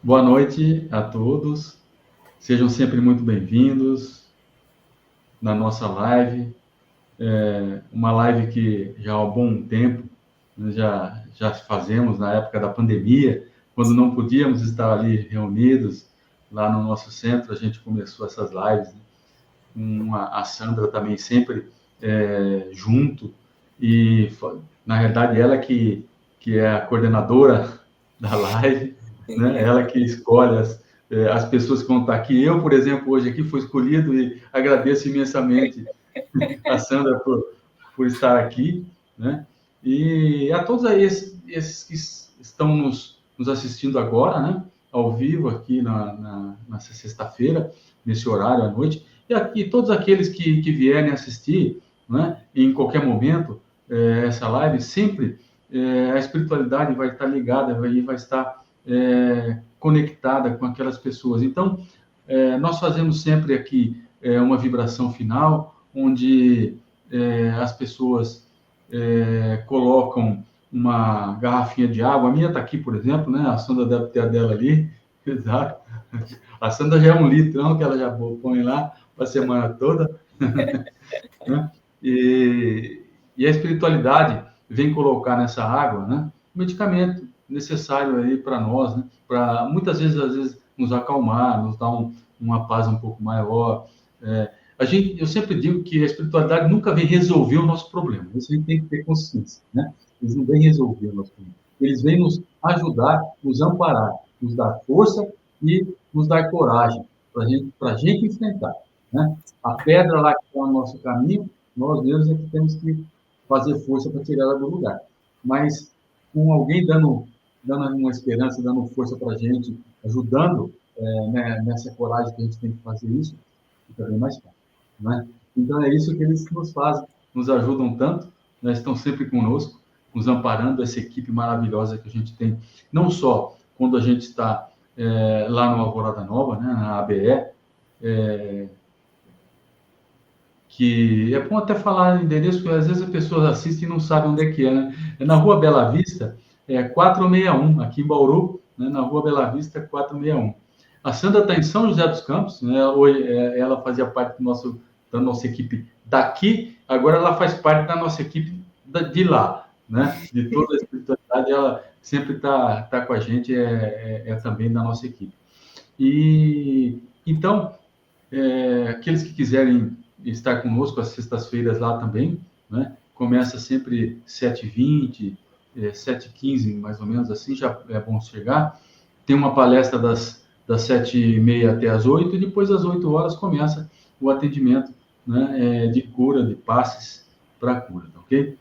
Boa noite a todos, sejam sempre muito bem-vindos na nossa live, uma live que já há um bom tempo já fazemos na época da pandemia, quando não podíamos estar ali reunidos lá no nosso centro, a gente começou essas lives, né? A Sandra também sempre junto, e na realidade ela que é a coordenadora da live, né? Ela que escolhe as pessoas que vão estar aqui. Eu, por exemplo, hoje aqui fui escolhido e agradeço imensamente a Sandra por estar aqui, né? E a todos aí esses que estão nos assistindo agora, né? Ao vivo aqui nessa sexta-feira, nesse horário à noite, e aqui todos aqueles que vierem assistir, né? Em qualquer momento, essa live, sempre a espiritualidade vai estar ligada, vai estar conectada com aquelas pessoas. Então, nós fazemos sempre aqui uma vibração final, onde as pessoas colocam uma garrafinha de água. A minha está aqui, por exemplo, né? A Sandra deve ter a dela ali. Exato. A Sandra já é um litrão que ela já põe lá para a semana toda. Né? E a espiritualidade vem colocar nessa água, né? Um medicamento necessário aí para nós, né? Para muitas vezes, às vezes, nos acalmar, nos dar uma paz um pouco maior. Eu sempre digo que a espiritualidade nunca vem resolver o nosso problema. Isso a gente tem que ter consciência, né? Eles não vêm resolver o nosso problema. Eles vêm nos ajudar, nos amparar, nos dar força e nos dar coragem para a gente enfrentar, né? A pedra lá que está no nosso caminho, nós mesmos é que temos que fazer força para tirar ela do lugar. Mas com alguém dando uma esperança, dando força para a gente, ajudando né, nessa coragem que a gente tem que fazer isso, fica bem mais fácil. Né? Então, é isso que eles nos fazem, nos ajudam tanto, né? Estão sempre conosco, nos amparando, essa equipe maravilhosa que a gente tem, não só quando a gente está lá no Alvorada Nova, né, na ABE, que é bom até falar endereço, porque às vezes as pessoas assistem e não sabem onde é que é, né? É na Rua Bela Vista, 461, aqui em Bauru, né, na Rua Bela Vista, 461. A Sandra está em São José dos Campos, né? Hoje, ela fazia parte da nossa equipe daqui, agora ela faz parte da nossa equipe de lá, né? De toda a espiritualidade, ela sempre está com a gente, é também da nossa equipe. E então, aqueles que quiserem estar conosco às sextas-feiras lá também, né? Começa sempre 7h20, 7h15, mais ou menos assim, já é bom chegar. Tem uma palestra das 7h30 até as 8h, e depois às 8h começa o atendimento, né? De cura, de passes para cura, tá ok?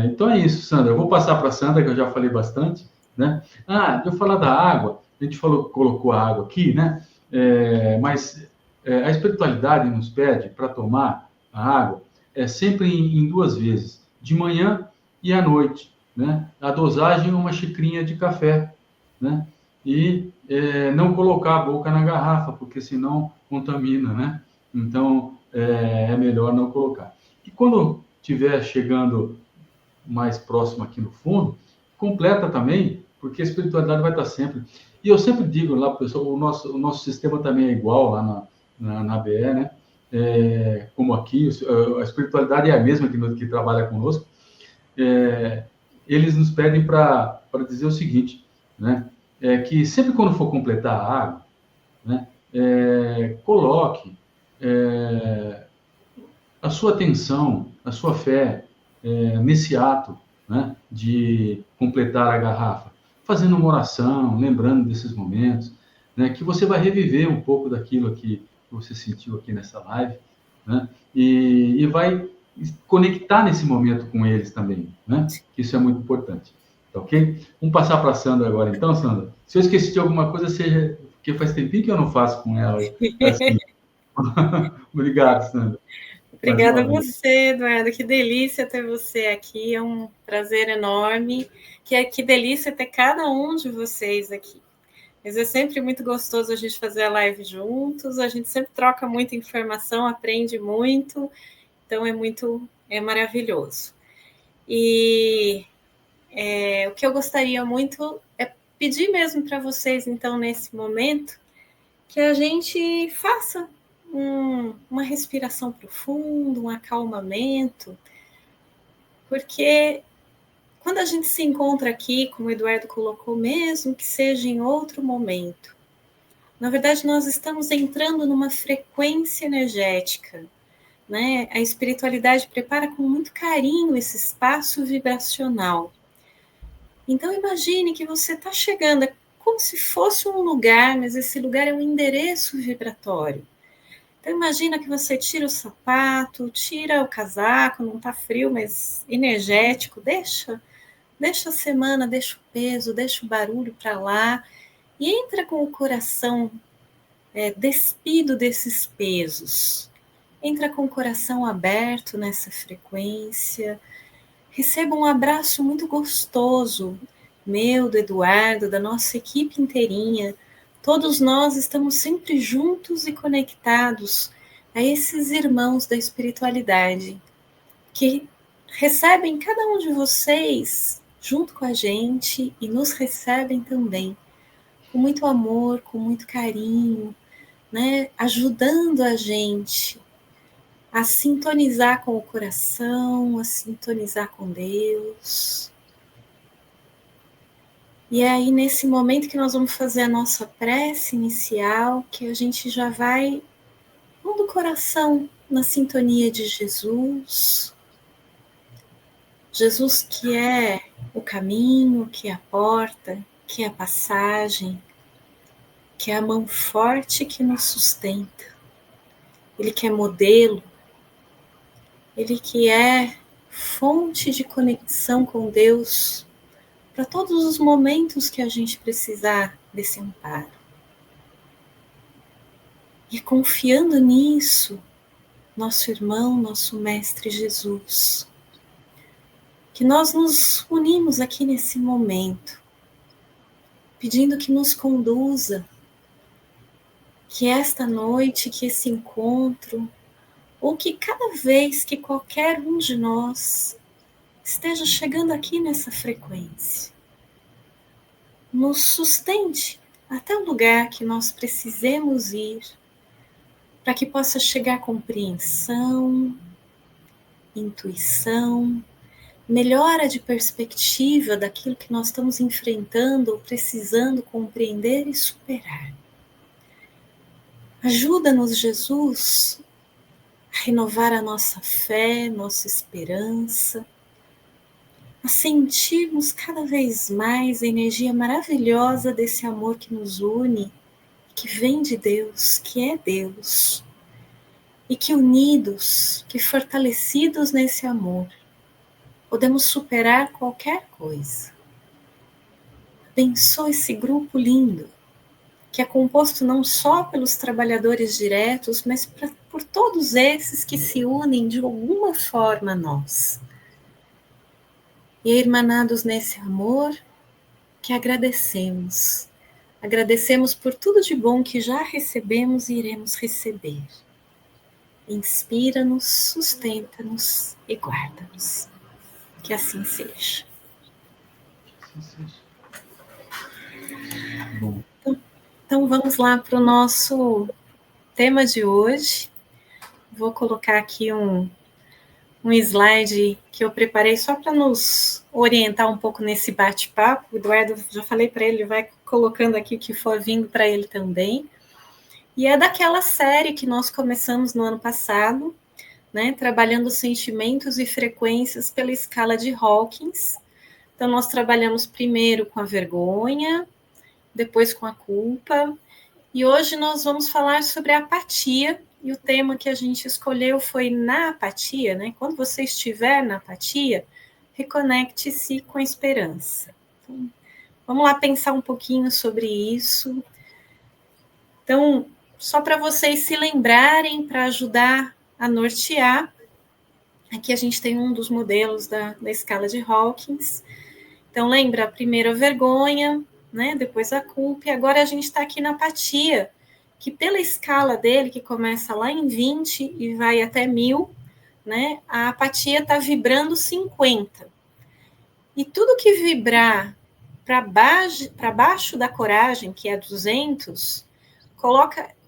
Então é isso, Sandra. Eu vou passar para a Sandra, que eu já falei bastante, né? Deixa eu falar da água. A gente colocou a água aqui, né? Mas a espiritualidade nos pede para tomar a água sempre em 2 vezes, de manhã e à noite, né? A dosagem é uma xicrinha de café, né? E não colocar a boca na garrafa, porque senão contamina, né? Então é melhor não colocar. E quando estiver chegando mais próximo aqui no fundo, completa também, porque a espiritualidade vai estar sempre. E eu sempre digo lá, pessoal, o nosso sistema também é igual lá na ABE, né? Como aqui, a espiritualidade é a mesma que trabalha conosco. Eles nos pedem para dizer o seguinte, né? Que sempre quando for completar a água, né? Coloque a sua atenção, a sua fé nesse ato, né, de completar a garrafa, fazendo uma oração, lembrando desses momentos, né, que você vai reviver um pouco daquilo que você sentiu aqui nessa live, né, e vai conectar nesse momento com eles também, né, que isso é muito importante, tá ok? Vamos passar para a Sandra agora então, Sandra. Se eu esqueci de alguma coisa, seja porque faz tempinho que eu não faço com ela assim. Obrigado, Sandra, mais Obrigada uma a vez. você, Eduardo. Que delícia ter você aqui. É um prazer enorme. Que delícia ter cada um de vocês aqui. Mas é sempre muito gostoso a gente fazer a live juntos. A gente sempre troca muita informação, aprende muito. Então é maravilhoso. E o que eu gostaria muito é pedir mesmo para vocês, então, nesse momento, que a gente faça uma respiração profunda, um acalmamento, porque quando a gente se encontra aqui, como o Eduardo colocou, mesmo que seja em outro momento, na verdade nós estamos entrando numa frequência energética, né? A espiritualidade prepara com muito carinho esse espaço vibracional. Então imagine que você está chegando, é como se fosse um lugar, mas esse lugar é um endereço vibratório. Então imagina que você tira o sapato, tira o casaco, não está frio, mas energético, deixa a semana, deixa o peso, deixa o barulho para lá e entra com o coração despido desses pesos. Entra com o coração aberto nessa frequência. Receba um abraço muito gostoso, meu, do Eduardo, da nossa equipe inteirinha. Todos nós estamos sempre juntos e conectados a esses irmãos da espiritualidade que recebem cada um de vocês junto com a gente e nos recebem também com muito amor, com muito carinho, né? Ajudando a gente a sintonizar com o coração, a sintonizar com Deus. E é aí, nesse momento que nós vamos fazer a nossa prece inicial, que a gente já vai do coração na sintonia de Jesus. Jesus que é o caminho, que é a porta, que é a passagem, que é a mão forte que nos sustenta. Ele que é modelo, ele que é fonte de conexão com Deus para todos os momentos que a gente precisar desse amparo. E confiando nisso, nosso irmão, nosso Mestre Jesus, que nós nos unimos aqui nesse momento, pedindo que nos conduza, que esta noite, que esse encontro, ou que cada vez que qualquer um de nós esteja chegando aqui nessa frequência, nos sustente até o lugar que nós precisemos ir, para que possa chegar compreensão, intuição, melhora de perspectiva daquilo que nós estamos enfrentando ou precisando compreender e superar. Ajuda-nos, Jesus, a renovar a nossa fé, nossa esperança, a sentirmos cada vez mais a energia maravilhosa desse amor que nos une, que vem de Deus, que é Deus, e que unidos, que fortalecidos nesse amor, podemos superar qualquer coisa. Abençoa esse grupo lindo, que é composto não só pelos trabalhadores diretos, mas por todos esses que se unem de alguma forma a nós. E irmanados nesse amor, que agradecemos. Agradecemos por tudo de bom que já recebemos e iremos receber. Inspira-nos, sustenta-nos e guarda-nos. Que assim seja. Bom. Então vamos lá para o nosso tema de hoje. Vou colocar aqui um slide que eu preparei só para nos orientar um pouco nesse bate-papo. O Eduardo, já falei para ele, vai colocando aqui o que for vindo para ele também. E é daquela série que nós começamos no ano passado, né, trabalhando sentimentos e frequências pela escala de Hawkins. Então, nós trabalhamos primeiro com a vergonha, depois com a culpa, e hoje nós vamos falar sobre a apatia, e o tema que a gente escolheu foi na apatia, né? Quando você estiver na apatia, reconecte-se com a esperança. Então, vamos lá pensar um pouquinho sobre isso. Então, só para vocês se lembrarem, para ajudar a nortear, aqui a gente tem um dos modelos da escala de Hawkins. Então, lembra, primeiro a vergonha, né? Depois a culpa, e agora a gente está aqui na apatia, que pela escala dele, que começa lá em 20 e vai até 1000, né? A apatia está vibrando 50. E tudo que vibrar para baixo da coragem, que é 200,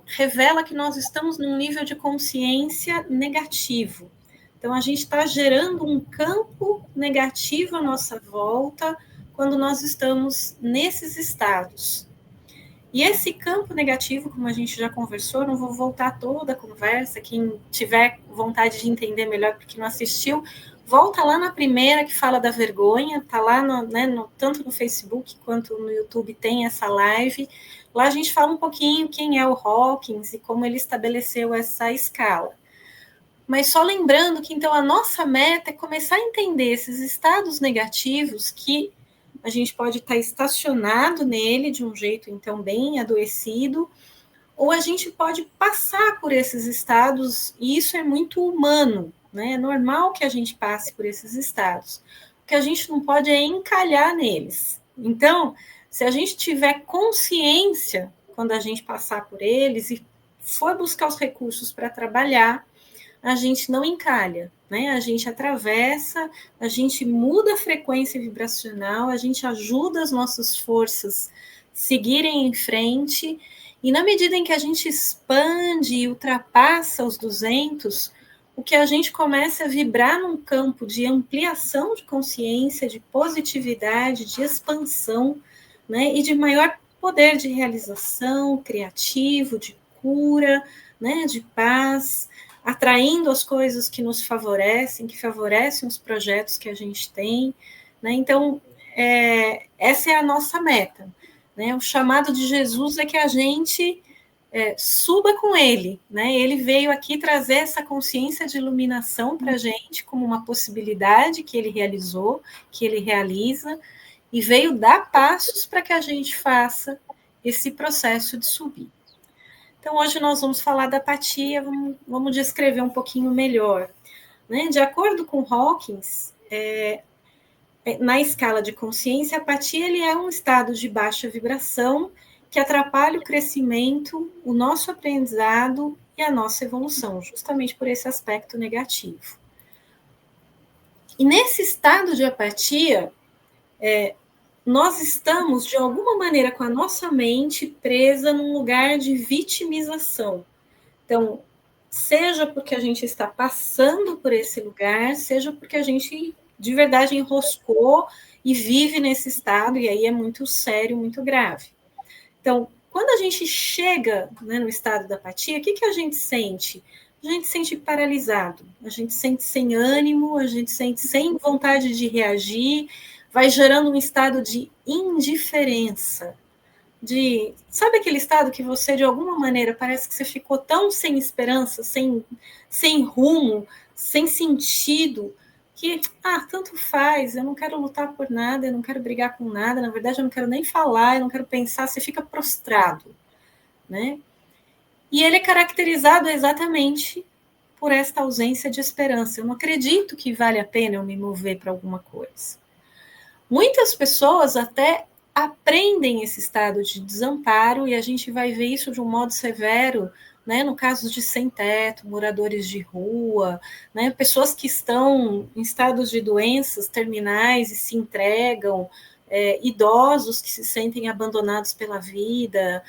revela que nós estamos num nível de consciência negativo. Então, a gente está gerando um campo negativo à nossa volta quando nós estamos nesses estados. E esse campo negativo, como a gente já conversou, não vou voltar toda a conversa, quem tiver vontade de entender melhor porque não assistiu, volta lá na primeira que fala da vergonha, está lá tanto no Facebook quanto no YouTube tem essa live. Lá a gente fala um pouquinho quem é o Hawkins e como ele estabeleceu essa escala. Mas só lembrando que, então, a nossa meta é começar a entender esses estados negativos que a gente pode estar estacionado nele de um jeito, então, bem adoecido, ou a gente pode passar por esses estados, e isso é muito humano, né? É normal que a gente passe por esses estados. O que a gente não pode é encalhar neles. Então, se a gente tiver consciência quando a gente passar por eles e for buscar os recursos para trabalhar, a gente não encalha, né? A gente atravessa, a gente muda a frequência vibracional, a gente ajuda as nossas forças seguirem em frente, e na medida em que a gente expande e ultrapassa os 200, o que a gente começa a vibrar num campo de ampliação de consciência, de positividade, de expansão, né? E de maior poder de realização, criativo, de cura, né? De paz, atraindo as coisas que nos favorecem, que favorecem os projetos que a gente tem, né? Então, essa é a nossa meta, né? O chamado de Jesus é que a gente suba com ele, né? Ele veio aqui trazer essa consciência de iluminação para a gente como uma possibilidade que ele realizou, que ele realiza, e veio dar passos para que a gente faça esse processo de subir. Então, hoje nós vamos falar da apatia, vamos descrever um pouquinho melhor, né? De acordo com Hawkins, na escala de consciência, a apatia ele é um estado de baixa vibração que atrapalha o crescimento, o nosso aprendizado e a nossa evolução, justamente por esse aspecto negativo. E nesse estado de apatia, nós estamos, de alguma maneira, com a nossa mente presa num lugar de vitimização. Então, seja porque a gente está passando por esse lugar, seja porque a gente, de verdade, enroscou e vive nesse estado, e aí é muito sério, muito grave. Então, quando a gente chega, né, no estado da apatia, o que a gente sente? A gente sente paralisado, a gente sente sem ânimo, a gente sente sem vontade de reagir, vai gerando um estado de indiferença, sabe aquele estado que você, de alguma maneira, parece que você ficou tão sem esperança, sem rumo, sem sentido, que, tanto faz, eu não quero lutar por nada, eu não quero brigar com nada, na verdade eu não quero nem falar, eu não quero pensar, você fica prostrado, né? E ele é caracterizado exatamente por esta ausência de esperança. Eu não acredito que vale a pena eu me mover para alguma coisa. Muitas pessoas até aprendem esse estado de desamparo, e a gente vai ver isso de um modo severo, né, no caso de sem-teto, moradores de rua, né, pessoas que estão em estados de doenças terminais e se entregam, idosos que se sentem abandonados pela vida,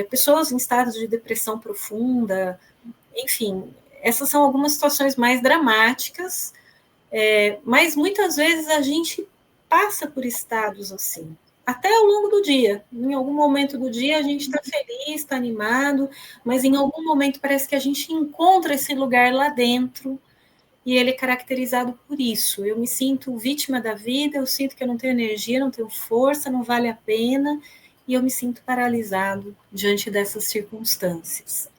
pessoas em estados de depressão profunda, enfim, essas são algumas situações mais dramáticas, mas muitas vezes a gente passa por estados assim, até ao longo do dia. Em algum momento do dia a gente está feliz, está animado, mas em algum momento parece que a gente encontra esse lugar lá dentro, e ele é caracterizado por isso. Eu me sinto vítima da vida, eu sinto que eu não tenho energia, não tenho força, não vale a pena, e eu me sinto paralisado diante dessas circunstâncias.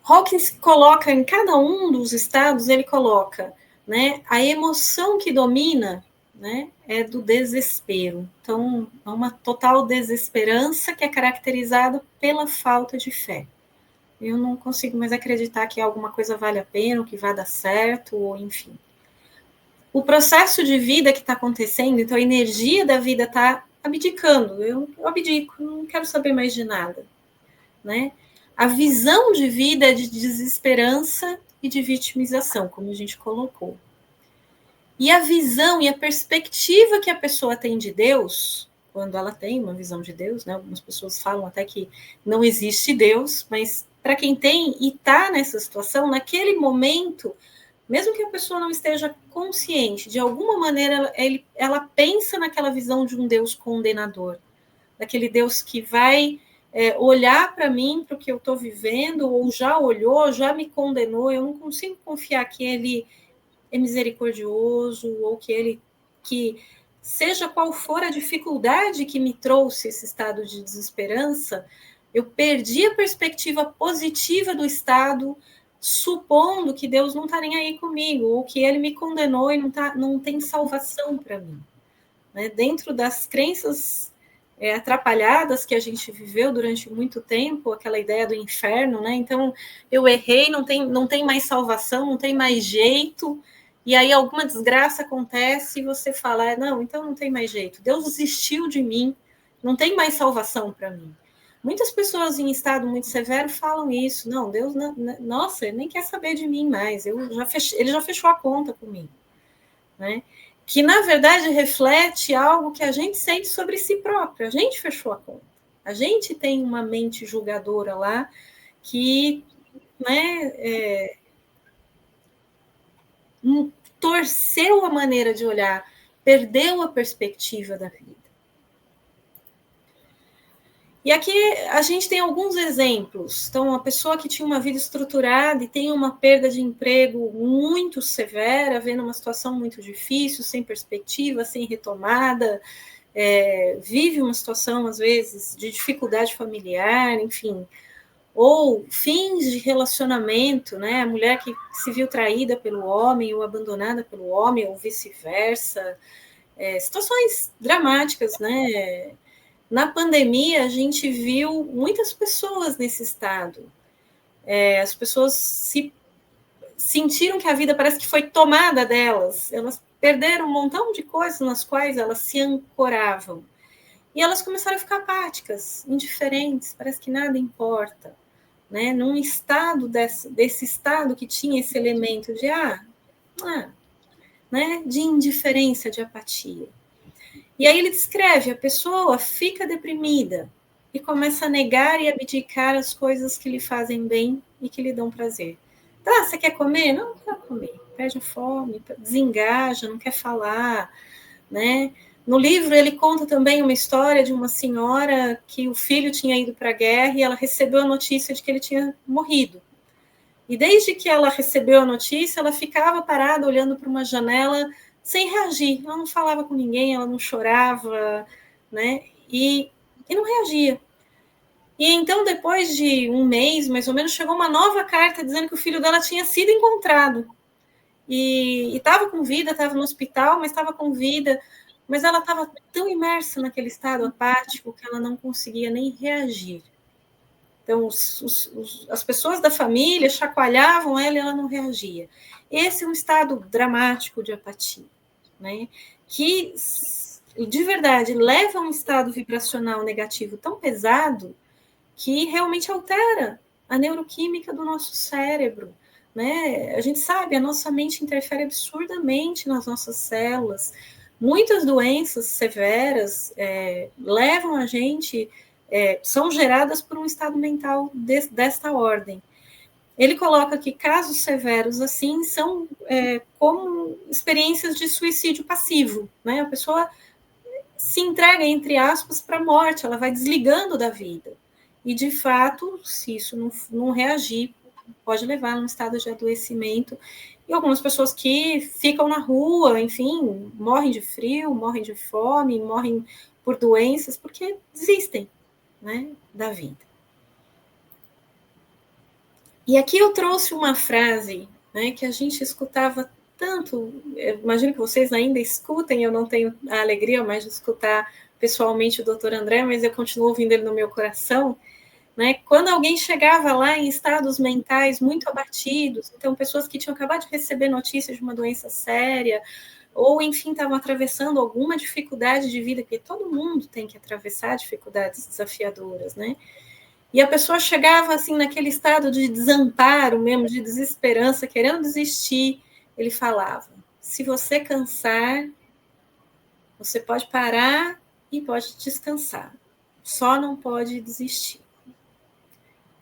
Hawkins coloca em cada um dos estados, ele coloca, né, a emoção que domina, né, é do desespero. Então, é uma total desesperança que é caracterizada pela falta de fé. Eu não consigo mais acreditar que alguma coisa vale a pena, ou que vai dar certo, ou enfim. O processo de vida que está acontecendo, então a energia da vida está abdicando. Eu abdico, não quero saber mais de nada, né? A visão de vida é de desesperança e de vitimização, como a gente colocou. E a visão e a perspectiva que a pessoa tem de Deus, quando ela tem uma visão de Deus, né? Algumas pessoas falam até que não existe Deus, mas para quem tem e está nessa situação, naquele momento, mesmo que a pessoa não esteja consciente, de alguma maneira ela pensa naquela visão de um Deus condenador, daquele Deus que vai olhar para mim, para o que eu estou vivendo, ou já olhou, já me condenou, eu não consigo confiar que ele é misericordioso, ou que seja qual for a dificuldade que me trouxe esse estado de desesperança, eu perdi a perspectiva positiva do estado, supondo que Deus não está nem aí comigo, ou que ele me condenou e não tem salvação para mim. Né? Dentro das crenças atrapalhadas que a gente viveu durante muito tempo, aquela ideia do inferno, né? Então, eu errei, não tem mais salvação, não tem mais jeito, e aí alguma desgraça acontece e você fala, não, então não tem mais jeito, Deus desistiu de mim, não tem mais salvação para mim. Muitas pessoas em estado muito severo falam isso, não, Deus, nossa, ele nem quer saber de mim mais, ele já fechou a conta comigo, né? Que, na verdade, reflete algo que a gente sente sobre si próprio. A gente fechou a conta. A gente tem uma mente julgadora lá que, né, torceu a maneira de olhar, perdeu a perspectiva da vida. E aqui a gente tem alguns exemplos. Então, uma pessoa que tinha uma vida estruturada e tem uma perda de emprego muito severa, vendo uma situação muito difícil, sem perspectiva, sem retomada, vive uma situação, às vezes, de dificuldade familiar, enfim, ou fins de relacionamento, né? A mulher que se viu traída pelo homem ou abandonada pelo homem, ou vice-versa, situações dramáticas, né? Na pandemia, a gente viu muitas pessoas nesse estado. As pessoas sentiram que a vida parece que foi tomada delas. Elas perderam um montão de coisas nas quais elas se ancoravam. E elas começaram a ficar apáticas, indiferentes, parece que nada importa. Né? Num estado desse estado que tinha esse elemento de, né? De indiferença, de apatia. E aí ele descreve, a pessoa fica deprimida e começa a negar e abdicar as coisas que lhe fazem bem e que lhe dão prazer. Tá, você quer comer? Não quero comer. Perde a fome, desengaja, não quer falar, né? No livro ele conta também uma história de uma senhora que o filho tinha ido para a guerra e ela recebeu a notícia de que ele tinha morrido. E desde que ela recebeu a notícia, ela ficava parada olhando para uma janela sem reagir. Ela não falava com ninguém, ela não chorava, né? E não reagia. E então, depois de um mês, mais ou menos, chegou uma nova carta dizendo que o filho dela tinha sido encontrado. E estava com vida, estava no hospital, mas estava com vida. Mas ela estava tão imersa naquele estado apático que ela não conseguia nem reagir. Então, as pessoas da família chacoalhavam ela e ela não reagia. Esse é um estado dramático de apatia, né? Que, de verdade, leva a um estado vibracional negativo tão pesado que realmente altera a neuroquímica do nosso cérebro, né? A gente sabe, a nossa mente interfere absurdamente nas nossas células. Muitas doenças severas levam a gente... são geradas por um estado mental desta ordem. Ele coloca que casos severos assim são como experiências de suicídio passivo, né? A pessoa se entrega, entre aspas, para a morte, ela vai desligando da vida. E, de fato, se isso não reagir, pode levar a um estado de adoecimento. E algumas pessoas que ficam na rua, enfim, morrem de frio, morrem de fome, morrem por doenças, porque desistem, né, da vida. E aqui eu trouxe uma frase, né, que a gente escutava tanto, eu imagino que vocês ainda escutem, eu não tenho a alegria mais de escutar pessoalmente o Dr. André, mas eu continuo ouvindo ele no meu coração, né? Quando alguém chegava lá em estados mentais muito abatidos, então pessoas que tinham acabado de receber notícias de uma doença séria, ou enfim, estavam atravessando alguma dificuldade de vida, porque todo mundo tem que atravessar dificuldades desafiadoras, né? E a pessoa chegava assim naquele estado de desamparo mesmo, de desesperança, querendo desistir, ele falava, se você cansar, você pode parar e pode descansar. Só não pode desistir.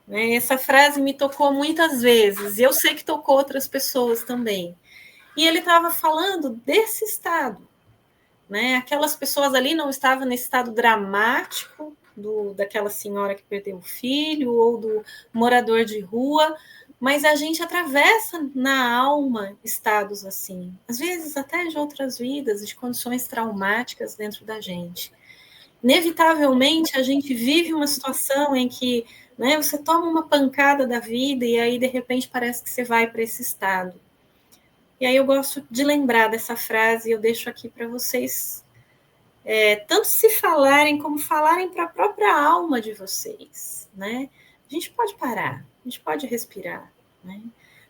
Né? Essa frase me tocou muitas vezes, e eu sei que tocou outras pessoas também. E ele estava falando desse estado. Né? Aquelas pessoas ali não estavam nesse estado dramático daquela senhora que perdeu o filho ou do morador de rua, mas a gente atravessa na alma estados assim, às vezes até de outras vidas, de condições traumáticas dentro da gente. Inevitavelmente, a gente vive uma situação em que, né, você toma uma pancada da vida e aí, de repente, parece que você vai para esse estado. E aí eu gosto de lembrar dessa frase e eu deixo aqui para vocês tanto se falarem como falarem para a própria alma de vocês, né? A gente pode parar, a gente pode respirar, né?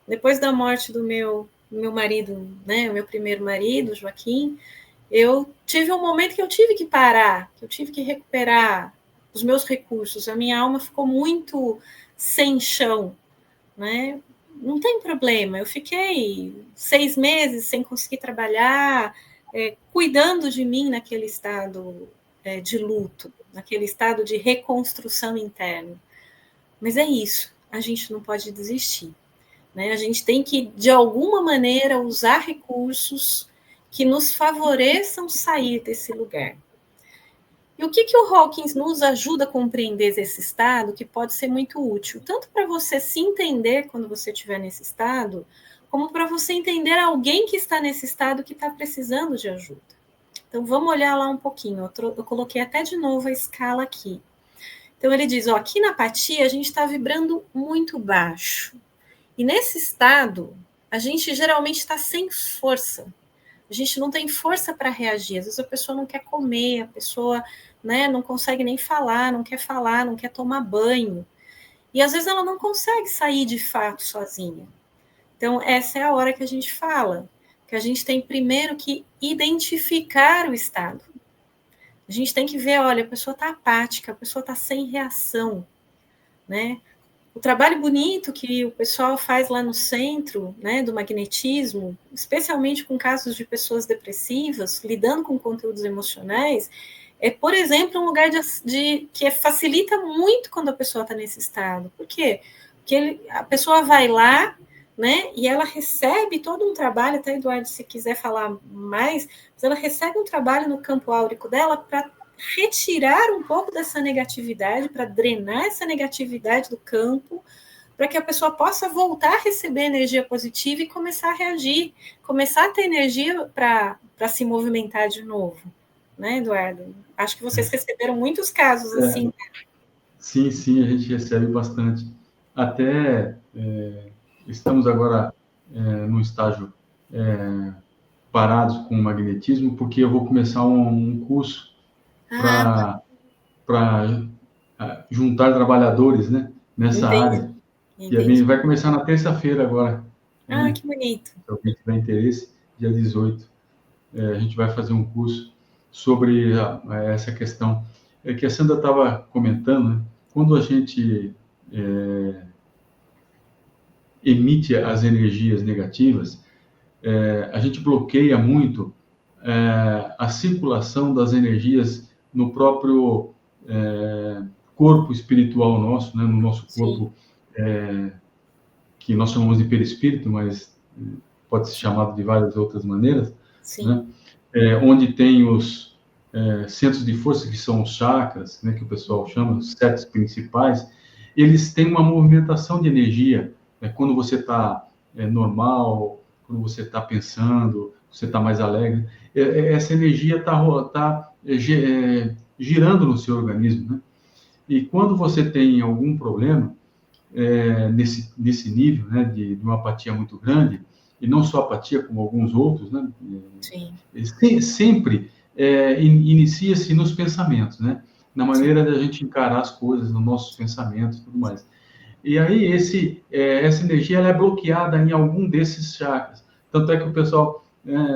Depois da morte do meu marido, né, o meu primeiro marido, Joaquim, eu tive um momento que eu tive que parar, que eu tive que recuperar os meus recursos. A minha alma ficou muito sem chão, né? Não tem problema, eu fiquei 6 meses sem conseguir trabalhar, cuidando de mim naquele estado de luto, naquele estado de reconstrução interna. Mas é isso, a gente não pode desistir. Né? A gente tem que, de alguma maneira, usar recursos que nos favoreçam sair desse lugar. E o que o Hawkins nos ajuda a compreender esse estado, que pode ser muito útil, tanto para você se entender quando você estiver nesse estado, como para você entender alguém que está nesse estado que está precisando de ajuda. Então, vamos olhar lá um pouquinho. Eu coloquei até de novo a escala aqui. Então, ele diz, aqui na apatia, a gente está vibrando muito baixo. E nesse estado, a gente geralmente está sem força. A gente não tem força para reagir. Às vezes a pessoa não quer comer, a pessoa, né, não consegue nem falar, não quer tomar banho. E às vezes ela não consegue sair de fato sozinha. Então, essa é a hora que a gente fala, que a gente tem primeiro que identificar o estado. A gente tem que ver, olha, a pessoa está apática, a pessoa está sem reação, né? O trabalho bonito que o pessoal faz lá no centro, né, do magnetismo, especialmente com casos de pessoas depressivas, lidando com conteúdos emocionais, é, por exemplo, um lugar que facilita muito quando a pessoa está nesse estado. Por quê? Porque a pessoa vai lá, né, e ela recebe todo um trabalho, até, Eduardo, se quiser falar mais, mas ela recebe um trabalho no campo áurico dela para retirar um pouco dessa negatividade, para drenar essa negatividade do campo, para que a pessoa possa voltar a receber energia positiva e começar a reagir, começar a ter energia para se movimentar de novo. Né, Eduardo? Acho que vocês receberam muitos casos assim. Sim, sim, a gente recebe bastante. Até estamos agora no estágio parados com o magnetismo, porque eu vou começar um curso para juntar trabalhadores, né, nessa área. Que vai começar na terça-feira agora. Ah, que bonito. Se alguém tiver interesse, dia 18. A gente vai fazer um curso sobre essa questão. Que a Sandra estava comentando, né? Quando a gente emite as energias negativas, a gente bloqueia muito a circulação das energias no próprio corpo espiritual nosso, né? No nosso corpo, que nós chamamos de perispírito, mas pode ser chamado de várias outras maneiras, né? Onde tem os centros de força, que são os chakras, né, que o pessoal chama, os 7 principais, eles têm uma movimentação de energia. Quando você está normal, quando você está pensando, você está mais alegre, essa energia está girando no seu organismo, né? E quando você tem algum problema, nesse nível, né, de uma apatia muito grande, e não só apatia, como alguns outros, né? Sim. Sempre inicia-se nos pensamentos, né? Na maneira da gente encarar as coisas, nos nossos pensamentos e tudo mais. E aí, essa energia ela é bloqueada em algum desses chakras. Tanto é que o pessoal,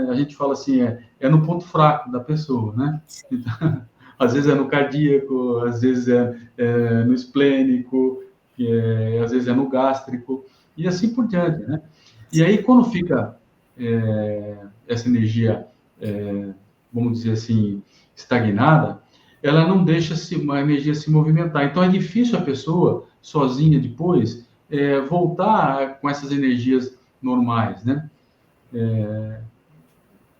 a gente fala assim, é no ponto fraco da pessoa, né? Então, às vezes é no cardíaco, às vezes é no esplênico, às vezes é no gástrico, e assim por diante, né? E aí, quando fica essa energia, vamos dizer assim, estagnada, ela não deixa a energia se movimentar. Então, é difícil a pessoa, sozinha depois, voltar com essas energias normais, né?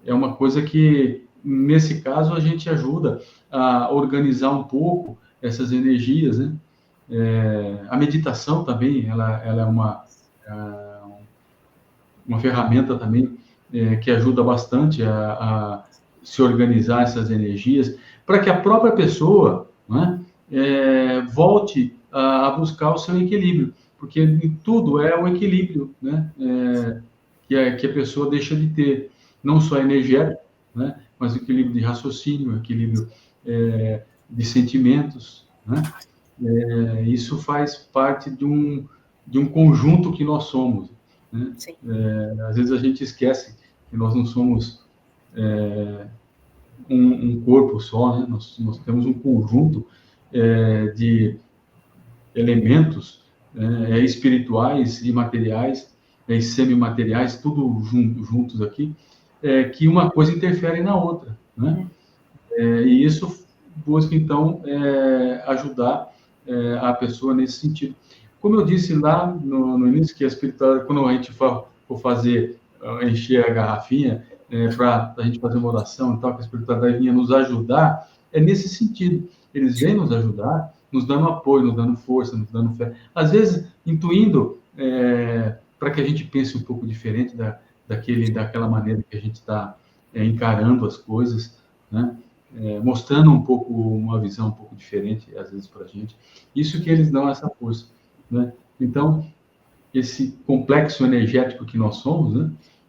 É uma coisa que, nesse caso, a gente ajuda a organizar um pouco essas energias, né? A meditação também, ela é uma ferramenta também que ajuda bastante a se organizar essas energias, para que a própria pessoa, né, volte a buscar o seu equilíbrio, porque em tudo é o equilíbrio, né, que a pessoa deixa de ter, não só energético, né, mas equilíbrio de raciocínio, equilíbrio de sentimentos, né? Isso faz parte de um conjunto que nós somos, né? Às vezes a gente esquece que nós não somos um corpo só, né? Nós temos um conjunto de elementos espirituais e materiais e semimateriais, tudo juntos aqui, que uma coisa interfere na outra, né? E isso busca, então, ajudar a pessoa nesse sentido. Como eu disse lá no início, que a espiritualidade, quando a gente for fazer, encher a garrafinha, para a gente fazer uma oração e tal, que a espiritualidade vinha nos ajudar, é nesse sentido. Eles vêm nos ajudar, nos dando apoio, nos dando força, nos dando fé. Às vezes, intuindo para que a gente pense um pouco diferente daquela maneira que a gente está encarando as coisas, né? Mostrando um pouco uma visão um pouco diferente, às vezes, para a gente. Isso que eles dão essa força, né? Então, esse complexo energético que nós somos,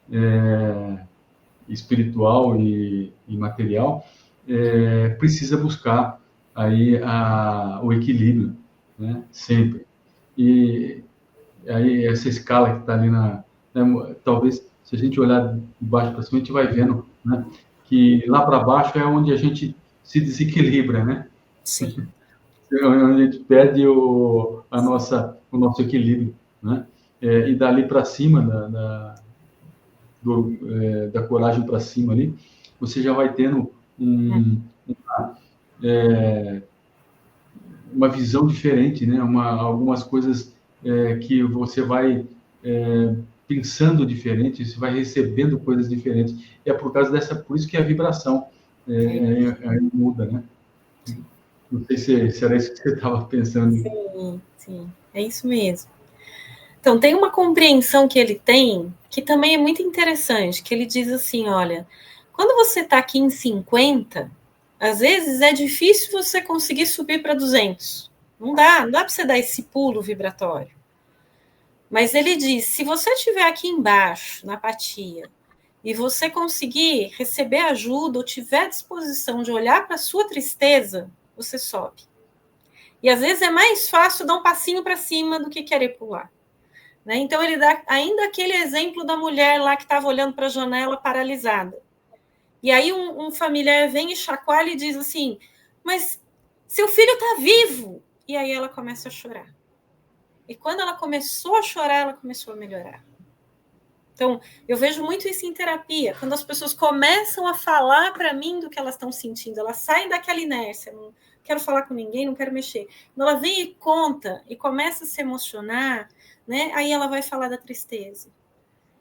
né? Espiritual e material, precisa buscar aí o equilíbrio, né? Sempre. E aí essa escala que está ali né? Talvez, se a gente olhar de baixo para cima, a gente vai vendo, né? Que lá para baixo é onde a gente se desequilibra, né? Sim. É onde a gente perde o nosso equilíbrio, né? E dali para cima, da coragem para cima ali, você já vai tendo uma visão diferente, né? Algumas coisas que você vai pensando diferente, você vai recebendo coisas diferentes. É por isso que a vibração muda, né? Não sei se era isso que você estava pensando. Sim, sim, é isso mesmo. Então, tem uma compreensão que ele tem, que também é muito interessante, que ele diz assim, olha, quando você está aqui em 50, às vezes é difícil você conseguir subir para 200. Não dá para você dar esse pulo vibratório. Mas ele diz, se você estiver aqui embaixo, na apatia, e você conseguir receber ajuda ou tiver disposição de olhar para a sua tristeza, você sobe. E às vezes é mais fácil dar um passinho para cima do que querer pular. Né? Então, ele dá ainda aquele exemplo da mulher lá que estava olhando para a janela paralisada. E aí um familiar vem e chacoalha e diz assim, mas seu filho está vivo! E aí ela começa a chorar. E quando ela começou a chorar, ela começou a melhorar. Então, eu vejo muito isso em terapia, quando as pessoas começam a falar para mim do que elas estão sentindo, elas saem daquela inércia, não quero falar com ninguém, não quero mexer. Quando ela vem e conta e começa a se emocionar, né, aí ela vai falar da tristeza.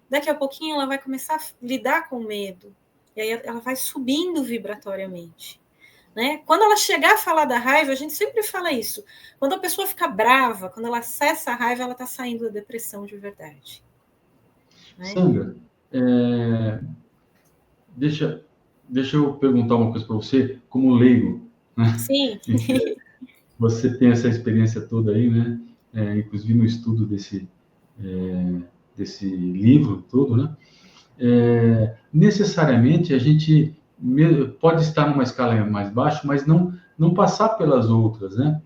Daqui a pouquinho ela vai começar a lidar com o medo, e aí ela vai subindo vibratoriamente. Né? Quando ela chegar a falar da raiva, a gente sempre fala isso. Quando a pessoa fica brava, quando ela acessa a raiva, ela está saindo da depressão de verdade. Né? Sandra, deixa eu perguntar uma coisa para você, como leigo, né? Sim. Você tem essa experiência toda aí, né? Inclusive no estudo desse livro todo, né? Necessariamente a gente pode estar numa escala mais baixa, mas não passar pelas outras, né?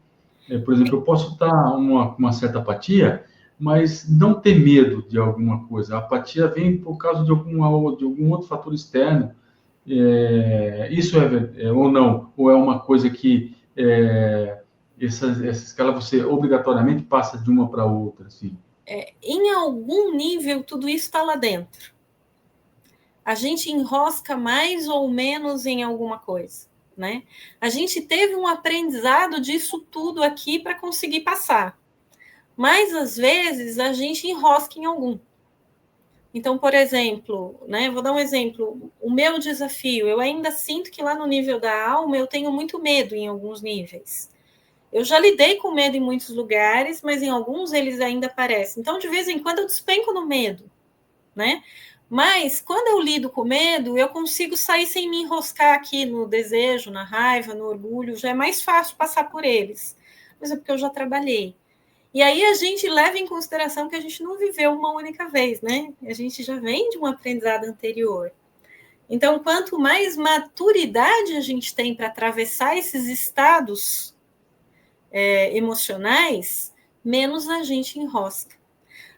Por exemplo, eu posso estar uma certa apatia, mas não ter medo de alguma coisa. A apatia vem por causa de algum outro fator externo. Isso ou não? Ou é uma coisa que essa escala você obrigatoriamente passa de uma para outra, assim? Em algum nível, tudo isso está lá dentro. a gente enrosca mais ou menos em alguma coisa, né? A gente teve um aprendizado disso tudo aqui para conseguir passar, mas às vezes a gente enrosca em algum. Então, por exemplo, né, vou dar um exemplo, o meu desafio, eu ainda sinto que lá no nível da alma eu tenho muito medo em alguns níveis. Eu já lidei com medo em muitos lugares, mas em alguns eles ainda aparecem. Então, de vez em quando eu despenco no medo, né? Mas quando eu lido com medo, eu consigo sair sem me enroscar aqui no desejo, na raiva, no orgulho, já é mais fácil passar por eles. Mas é porque eu já trabalhei. E aí a gente leva em consideração que a gente não viveu uma única vez, né? A gente já vem de um aprendizado anterior. Então, quanto mais maturidade a gente tem para atravessar esses estados emocionais, menos a gente enrosca.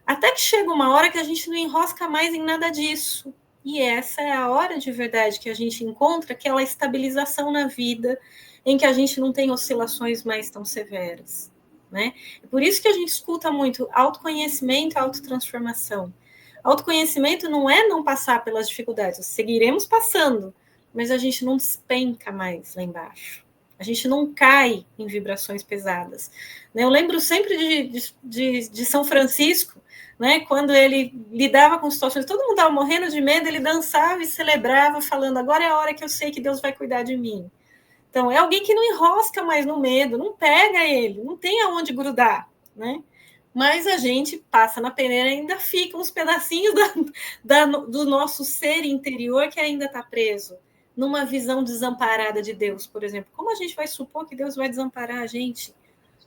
Até que chega uma hora que a gente não enrosca mais em nada disso. E essa é a hora de verdade que a gente encontra aquela estabilização na vida, em que a gente não tem oscilações mais tão severas. Né? Por isso que a gente escuta muito autoconhecimento, autotransformação. Autoconhecimento não é não passar pelas dificuldades, seguiremos passando, mas a gente não despenca mais lá embaixo. A gente não cai em vibrações pesadas. Eu lembro sempre de São Francisco, né, quando ele lidava com situações, todo mundo estava morrendo de medo, ele dançava e celebrava, falando, agora é a hora que eu sei que Deus vai cuidar de mim. Então, é alguém que não enrosca mais no medo, não pega ele, não tem aonde grudar, né? Mas a gente passa na peneira e ainda ficam uns pedacinhos do nosso ser interior que ainda está preso numa visão desamparada de Deus, por exemplo. Como a gente vai supor que Deus vai desamparar a gente?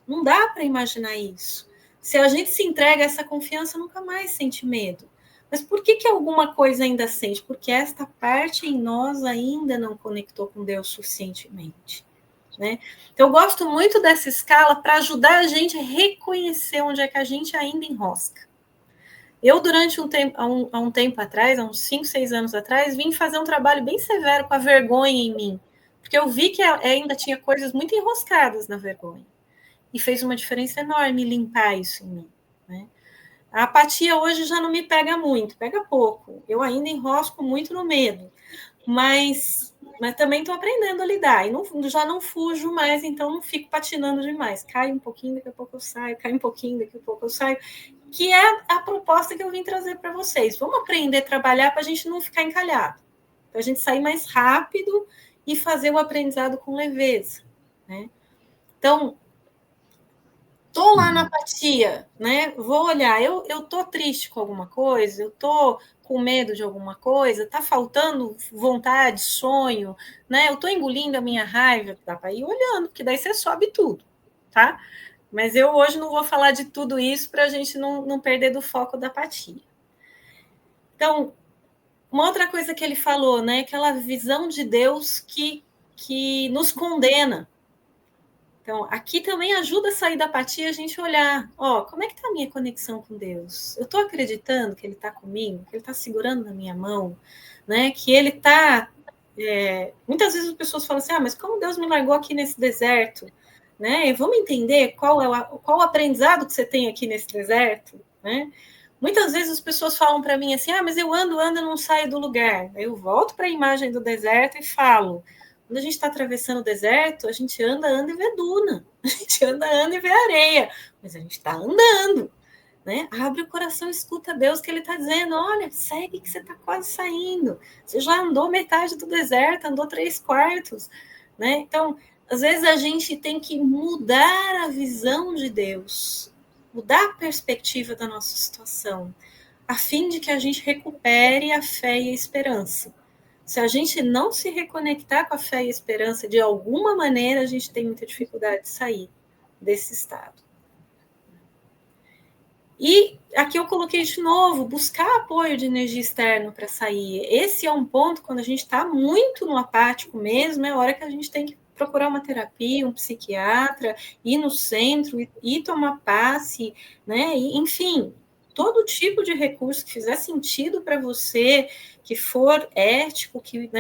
Não dá para imaginar isso. Se a gente se entrega a essa confiança, nunca mais sente medo. Mas por que alguma coisa ainda sente? Porque esta parte em nós ainda não conectou com Deus suficientemente. Né? Então, eu gosto muito dessa escala para ajudar a gente a reconhecer onde é que a gente ainda enrosca. Eu, durante há um tempo atrás, há uns 5, 6 anos atrás, vim fazer um trabalho bem severo com a vergonha em mim, porque eu vi que ainda tinha coisas muito enroscadas na vergonha. E fez uma diferença enorme limpar isso em mim. Né? A apatia hoje já não me pega muito, pega pouco. Eu ainda enrosco muito no medo, mas também estou aprendendo a lidar. E já não fujo mais, então não fico patinando demais. Cai um pouquinho, daqui a pouco eu saio, cai um pouquinho, daqui a pouco eu saio. Que é a proposta que eu vim trazer para vocês. Vamos aprender a trabalhar para a gente não ficar encalhado. Para a gente sair mais rápido e fazer o aprendizado com leveza. Né? Então, tô lá na apatia, né? Vou olhar, eu tô triste com alguma coisa, eu tô com medo de alguma coisa, tá faltando vontade, sonho, né? Eu tô engolindo a minha raiva, dá para ir olhando, porque daí você sobe tudo, tá? Mas eu hoje não vou falar de tudo isso para a gente não perder do foco da apatia. Então, uma outra coisa que ele falou, né? Aquela visão de Deus que nos condena. Então, aqui também ajuda a sair da apatia a gente olhar, como é que está a minha conexão com Deus? Eu estou acreditando que Ele está comigo, que Ele está segurando na minha mão, né? Que Ele está... muitas vezes as pessoas falam assim, mas como Deus me largou aqui nesse deserto? Né? E vamos entender qual o aprendizado que você tem aqui nesse deserto, né? Muitas vezes as pessoas falam para mim assim, mas eu ando e não saio do lugar. Eu volto para a imagem do deserto e falo... Quando a gente está atravessando o deserto, a gente anda e vê duna. A gente anda e vê areia. Mas a gente está andando. Né? Abre o coração e escuta Deus que Ele está dizendo, olha, segue que você está quase saindo. Você já andou metade do deserto, andou 3/4. Né? Então, às vezes a gente tem que mudar a visão de Deus. Mudar a perspectiva da nossa situação. A fim de que a gente recupere a fé e a esperança. Se a gente não se reconectar com a fé e a esperança de alguma maneira, a gente tem muita dificuldade de sair desse estado. E aqui eu coloquei de novo, buscar apoio de energia externa para sair. Esse é um ponto, quando a gente está muito no apático mesmo, é a hora que a gente tem que procurar uma terapia, um psiquiatra, ir no centro, ir tomar passe, né? E, enfim, todo tipo de recurso que fizer sentido para você, que for ético, que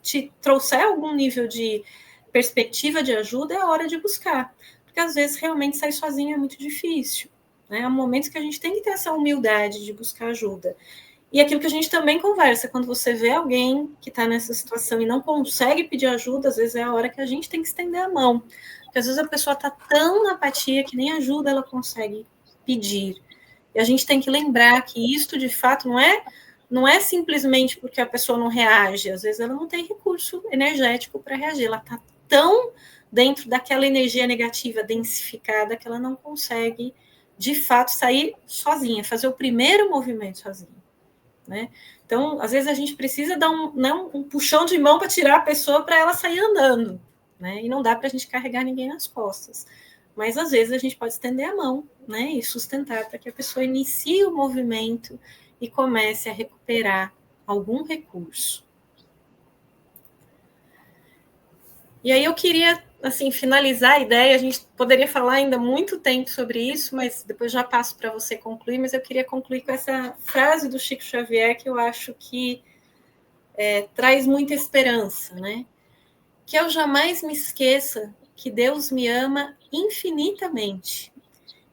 te trouxer algum nível de perspectiva de ajuda, é a hora de buscar. Porque às vezes realmente sair sozinho é muito difícil. Né? Há momentos que a gente tem que ter essa humildade de buscar ajuda. E aquilo que a gente também conversa, quando você vê alguém que está nessa situação e não consegue pedir ajuda, às vezes é a hora que a gente tem que estender a mão. Porque às vezes a pessoa está tão na apatia que nem ajuda ela consegue pedir. E a gente tem que lembrar que isto, de fato, não é simplesmente porque a pessoa não reage. Às vezes ela não tem recurso energético para reagir. Ela está tão dentro daquela energia negativa densificada que ela não consegue, de fato, sair sozinha, fazer o primeiro movimento sozinha. Né? Então, às vezes a gente precisa dar um puxão de mão para tirar a pessoa para ela sair andando, né? E não dá para a gente carregar ninguém nas costas. Mas às vezes a gente pode estender a mão, né? E sustentar para que a pessoa inicie o movimento e comece a recuperar algum recurso. E aí eu queria, assim, finalizar a ideia. A gente poderia falar ainda muito tempo sobre isso, mas depois já passo para você concluir. Mas eu queria concluir com essa frase do Chico Xavier, que eu acho que traz muita esperança, né? Que eu jamais me esqueça que Deus me ama infinitamente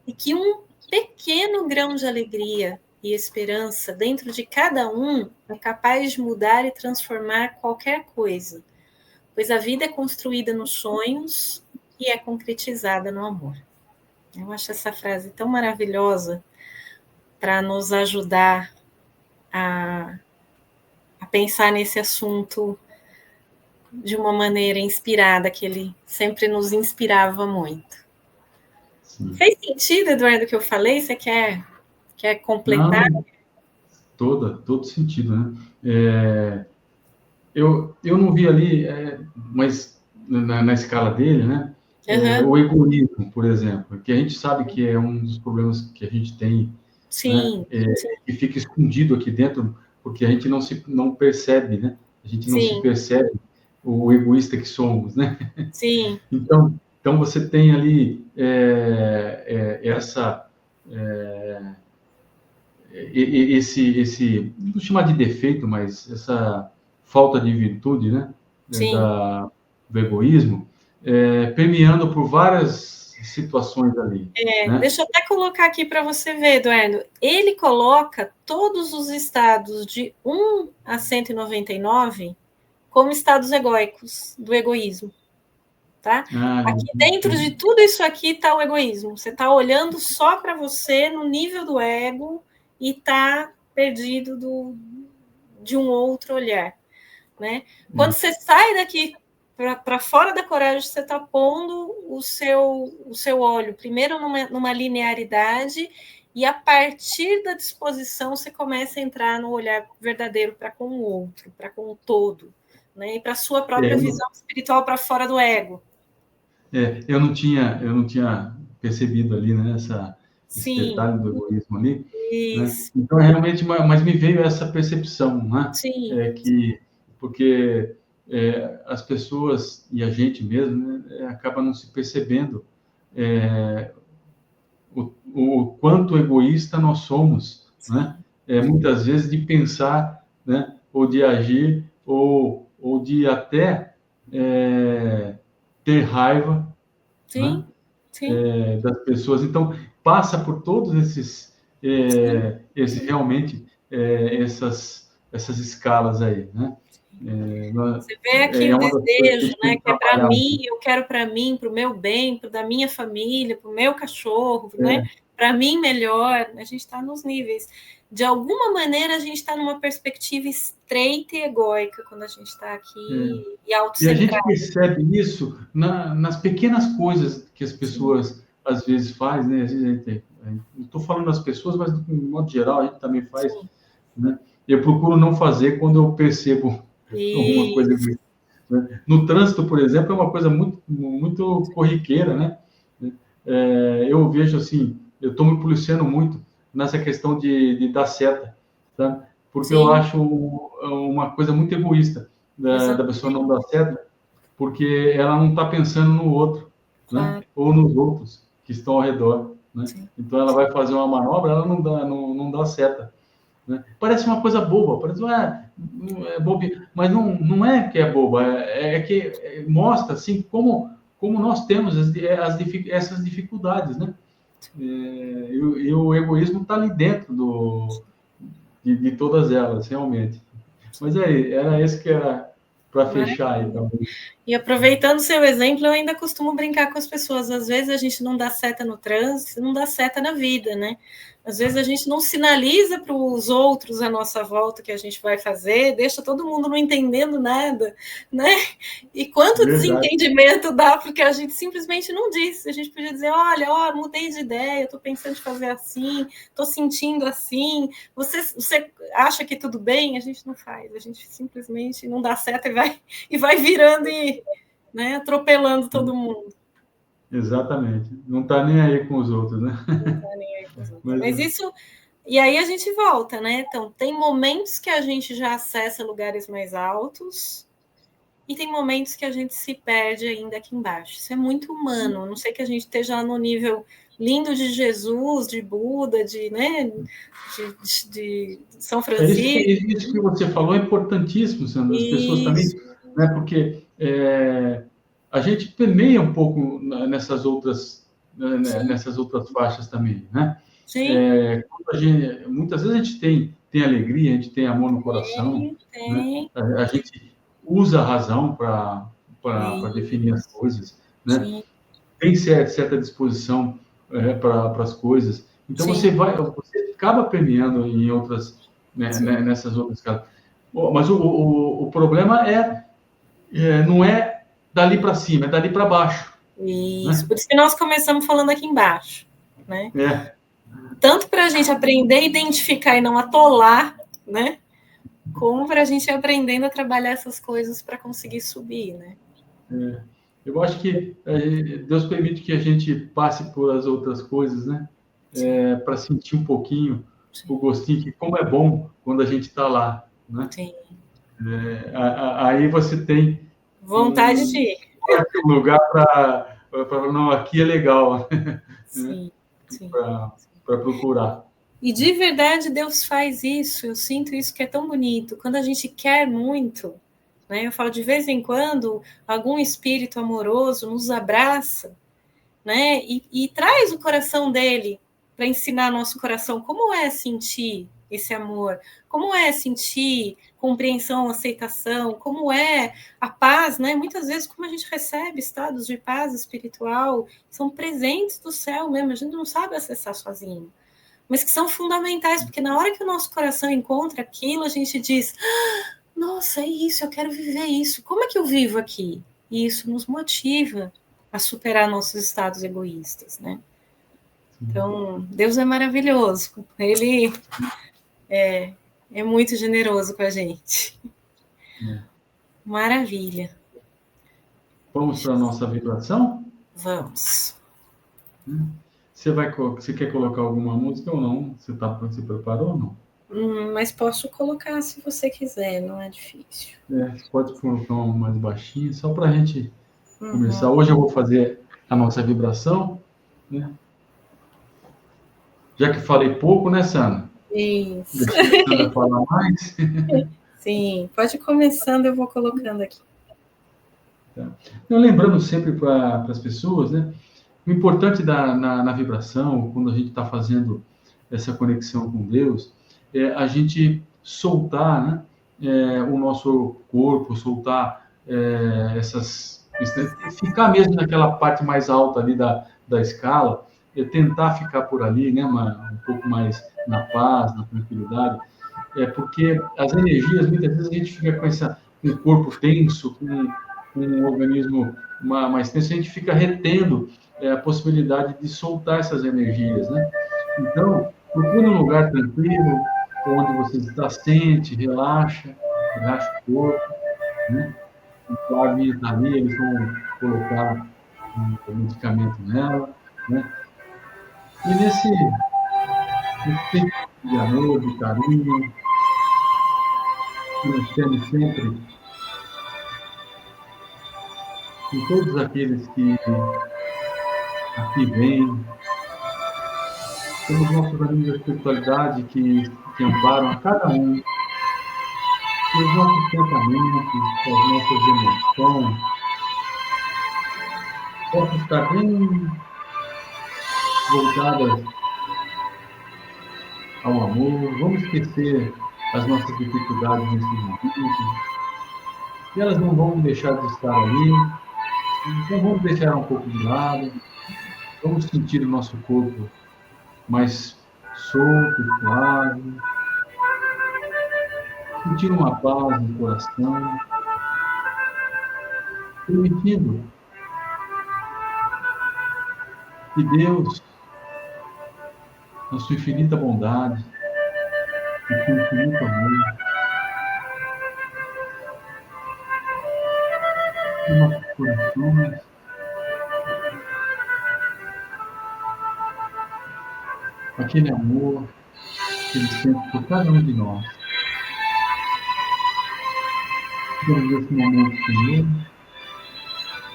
e que um pequeno grão de alegria e esperança dentro de cada um é capaz de mudar e transformar qualquer coisa, pois a vida é construída nos sonhos e é concretizada no amor. Eu acho essa frase tão maravilhosa para nos ajudar a pensar nesse assunto de uma maneira inspirada, que ele sempre nos inspirava muito. Sim. Fez sentido, Eduardo, o que eu falei? Você quer completar? Não, todo sentido, né? Eu não vi ali, mas na escala dele, né? O egoísmo, por exemplo, que a gente sabe que é um dos problemas que a gente tem, sim, né? Que fica escondido aqui dentro, porque a gente não percebe, né? A gente não se percebe o egoísta que somos, né? Sim. Então você tem ali esse, não vou chamar de defeito, mas essa falta de virtude, né? Do egoísmo, permeando por várias situações ali. Né? Deixa eu até colocar aqui para você ver, Eduardo. Ele coloca todos os estados de 1 a 199 como estados egóicos do egoísmo. Tá? Aqui dentro de tudo isso aqui está o egoísmo. Você está olhando só para você no nível do ego e está perdido de um outro olhar. Né? Quando você sai daqui para fora da coragem, você está pondo o seu olho primeiro numa linearidade e a partir da disposição você começa a entrar no olhar verdadeiro para com o outro, para com o todo, né? E para a sua própria visão espiritual para fora do ego. Eu não tinha percebido ali, né, esse detalhe do egoísmo ali. Né? Então, realmente, mas me veio essa percepção, né? Sim. Porque as pessoas e a gente mesmo, né, acaba não se percebendo o quanto egoísta nós somos, né? Muitas vezes de pensar, né, ou de agir, ou de até ter raiva, sim, né? Das pessoas. Então, passa por todos esses realmente essas escalas aí, né? Você vê aqui o desejo, né? Que é para mim, eu quero para mim, para o meu bem, para da minha família, para o meu cachorro, né? Para mim melhor. A gente está nos níveis. De alguma maneira, a gente está numa perspectiva estreita e egóica quando a gente está aqui e autocentrado. E a gente percebe isso nas pequenas coisas que as pessoas às vezes fazem, né? Às vezes não estou falando das pessoas, mas de modo geral a gente também faz. Né? Eu procuro não fazer quando eu percebo alguma coisa. Né? No trânsito, por exemplo, é uma coisa muito, muito corriqueira, né? Eu vejo assim, eu estou me policiando muito nessa questão de dar seta, tá? Porque eu acho uma coisa muito egoísta da pessoa não dar seta, porque ela não está pensando no outro, né? Ou nos outros que estão ao redor, né? Então ela vai fazer uma manobra, ela não dá seta. Né? Parece uma coisa boba, parece é bobo, mas não é que é boba, é que mostra assim como nós temos essas dificuldades, né? E o egoísmo está ali dentro de todas elas, realmente. Mas aí, era esse que era para fechar aí, talvez. E aproveitando seu exemplo, eu ainda costumo brincar com as pessoas. Às vezes a gente não dá seta no trânsito, não dá seta na vida, né? Às vezes a gente não sinaliza para os outros à nossa volta que a gente vai fazer, deixa todo mundo não entendendo nada, né? E quanto Verdade. desentendimento dá porque a gente simplesmente não disse. A gente podia dizer, olha, ó, mudei de ideia, estou pensando em fazer assim, estou sentindo assim. Você acha que tudo bem? A gente não faz, a gente simplesmente não dá seta e vai virando e, né, atropelando todo mundo. Exatamente. Não está nem aí com os outros, né? Não está nem aí com os outros. Mas isso... E aí a gente volta, né? Então, tem momentos que a gente já acessa lugares mais altos e tem momentos que a gente se perde ainda aqui embaixo. Isso é muito humano. A não sei que a gente esteja no nível lindo de Jesus, de Buda, né, de São Francisco. Isso que você falou é importantíssimo, Sandra. As pessoas também, né? Porque a gente permeia um pouco nessas outras faixas também, né? Sim. Muitas vezes a gente tem alegria, a gente tem amor no coração, né? A gente usa a razão para definir as coisas, né? Sim. Tem certa disposição para as coisas. Então você acaba permeando em outras, né, nessas outras casas. Mas o problema não é dali para cima, é dali para baixo. Isso, né? por isso que nós começamos falando aqui embaixo, né? Tanto para a gente aprender a identificar e não atolar, né? Como para a gente ir aprendendo a trabalhar essas coisas para conseguir subir, né? Eu acho que Deus permite que a gente passe por as outras coisas, né? Para sentir um pouquinho o gostinho, que como é bom quando a gente está lá, né? Sim. Aí você tem vontade de ir. Um lugar para não, aqui é legal, Sim, sim. para procurar. E de verdade Deus faz isso, eu sinto isso que é tão bonito. Quando a gente quer muito, né? Eu falo de vez em quando, algum espírito amoroso nos abraça, né? E traz o coração dele para ensinar nosso coração como é sentir esse amor, como é sentir compreensão, aceitação, como é a paz, né? Muitas vezes, como a gente recebe estados de paz espiritual, são presentes do céu mesmo, a gente não sabe acessar sozinho, mas que são fundamentais, porque na hora que o nosso coração encontra aquilo, a gente diz, nossa, é isso, eu quero viver isso, como é que eu vivo aqui? E isso nos motiva a superar nossos estados egoístas, né? Então, Deus é maravilhoso, Ele é muito generoso com a gente. Maravilha. Vamos para a nossa vibração? Vamos. Você quer colocar alguma música ou não? Você preparou ou não? Mas posso colocar se você quiser, não é difícil. Você pode colocar uma mais baixinha, só para a gente começar. Hoje eu vou fazer a nossa vibração, né? Já que falei pouco, né, Sandra? Isso. Deixa a Sandra falar mais. Sim, pode ir começando, eu vou colocando aqui. Tá. Então, lembrando sempre para as pessoas, né? O importante na vibração, quando a gente está fazendo essa conexão com Deus, é a gente soltar, né, o nosso corpo, soltar ficar mesmo naquela parte mais alta ali da escala, tentar ficar por ali, né, um pouco mais na paz, na tranquilidade, porque as energias, muitas vezes a gente fica com o corpo tenso, com o organismo mais tenso, a gente fica retendo a possibilidade de soltar essas energias, né? Então, procure um lugar tranquilo, onde você está, sente, relaxa o corpo, né? O Flavinho está ali, eles vão colocar um medicamento nela, né? E nesse tempo de amor, de carinho, que nós temos sempre com todos aqueles que aqui vêm, temos nossos amigos da espiritualidade que amparam a cada um, e os nossos pensamentos, as nossas emoções, possam estar bem voltadas ao amor, vamos esquecer as nossas dificuldades nesse momento, e elas não vão deixar de estar ali, então vamos deixar um pouco de lado, vamos sentir o nosso corpo mais solto, suave, sentir uma paz no coração, permitindo que Deus, na sua infinita bondade e com infinito amor, em nossos corações, aquele amor que Ele sente por cada um de nós. Vamos nesse momento, Senhor,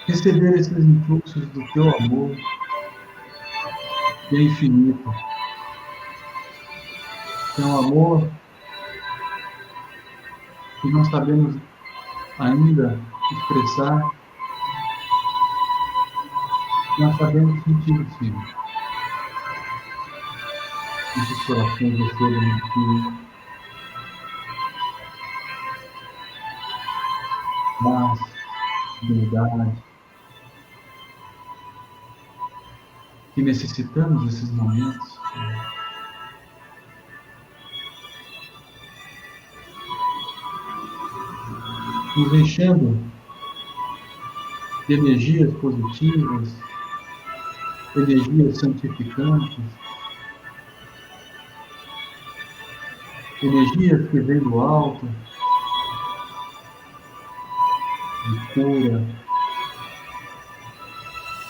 receber esses influxos do Teu amor, que é infinito, que é um amor que não sabemos ainda expressar, nós sabemos sentir, Senhor. Nossos corações recebam aqui paz, verdade, que necessitamos desses momentos. Nos enchendo de energias positivas, energias santificantes, energias que vêm do alto, de cura,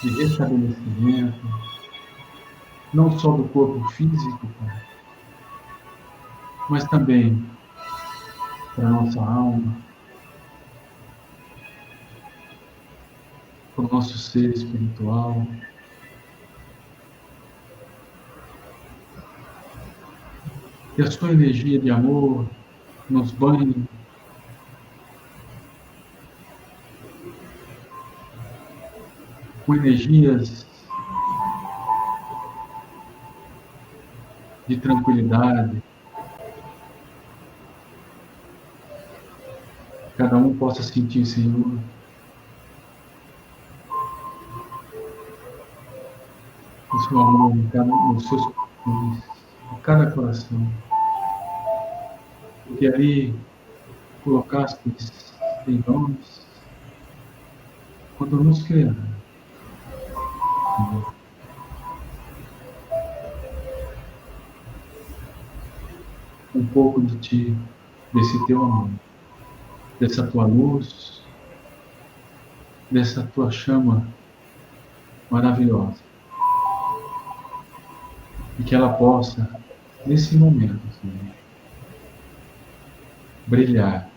de restabelecimento, não só do corpo físico, Pai, mas também para a nossa alma, para o nosso ser espiritual. Que a sua energia de amor nos banhe com energias de tranquilidade. Cada um possa sentir, Senhor, o seu amor nos seus corações, em cada coração. Porque ali colocaste em nós quando nos criaram. Um pouco de ti, desse teu amor, dessa tua luz, dessa tua chama maravilhosa. E que ela possa, nesse momento, Senhor, brilhar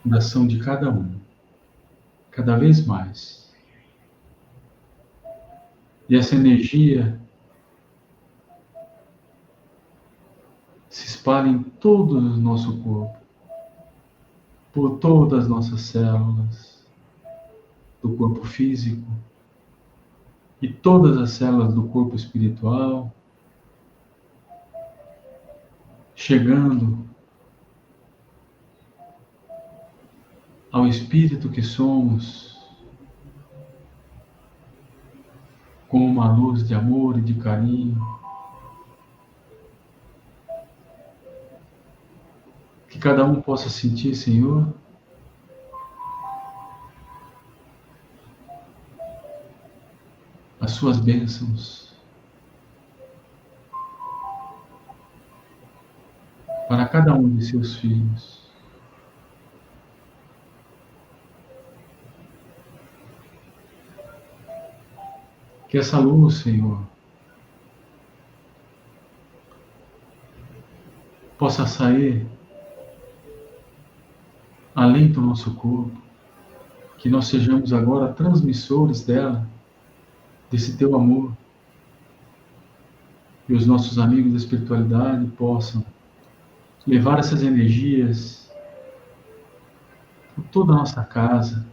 na ação de cada um, cada vez mais. E essa energia se espalha em todo o nosso corpo, por todas as nossas células do corpo físico e todas as células do corpo espiritual, chegando ao espírito que somos, com uma luz de amor e de carinho, que cada um possa sentir, Senhor, as suas bênçãos para cada um de seus filhos. Que essa luz, Senhor, possa sair além do nosso corpo, que nós sejamos agora transmissores dela, desse teu amor, e os nossos amigos da espiritualidade possam levar essas energias por toda a nossa casa,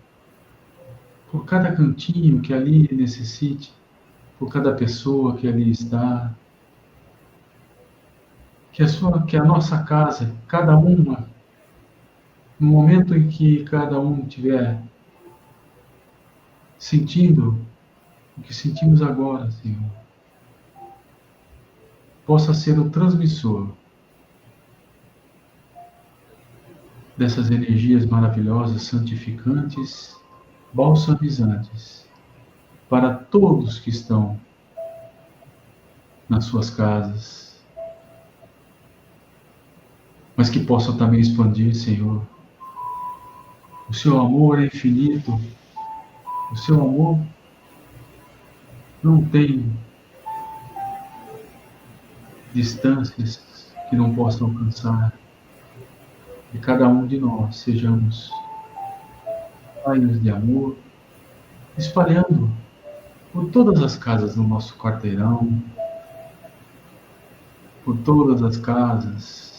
por cada cantinho que ali necessite, por cada pessoa que ali está, que a nossa casa, cada uma, no momento em que cada um estiver sentindo o que sentimos agora, Senhor, possa ser o transmissor dessas energias maravilhosas, santificantes, balsamizantes, para todos que estão nas suas casas, mas que possam também expandir, Senhor. O seu amor é infinito, o seu amor não tem distâncias que não possam alcançar. E cada um de nós sejamos raios de amor, espalhando por todas as casas do nosso quarteirão, por todas as casas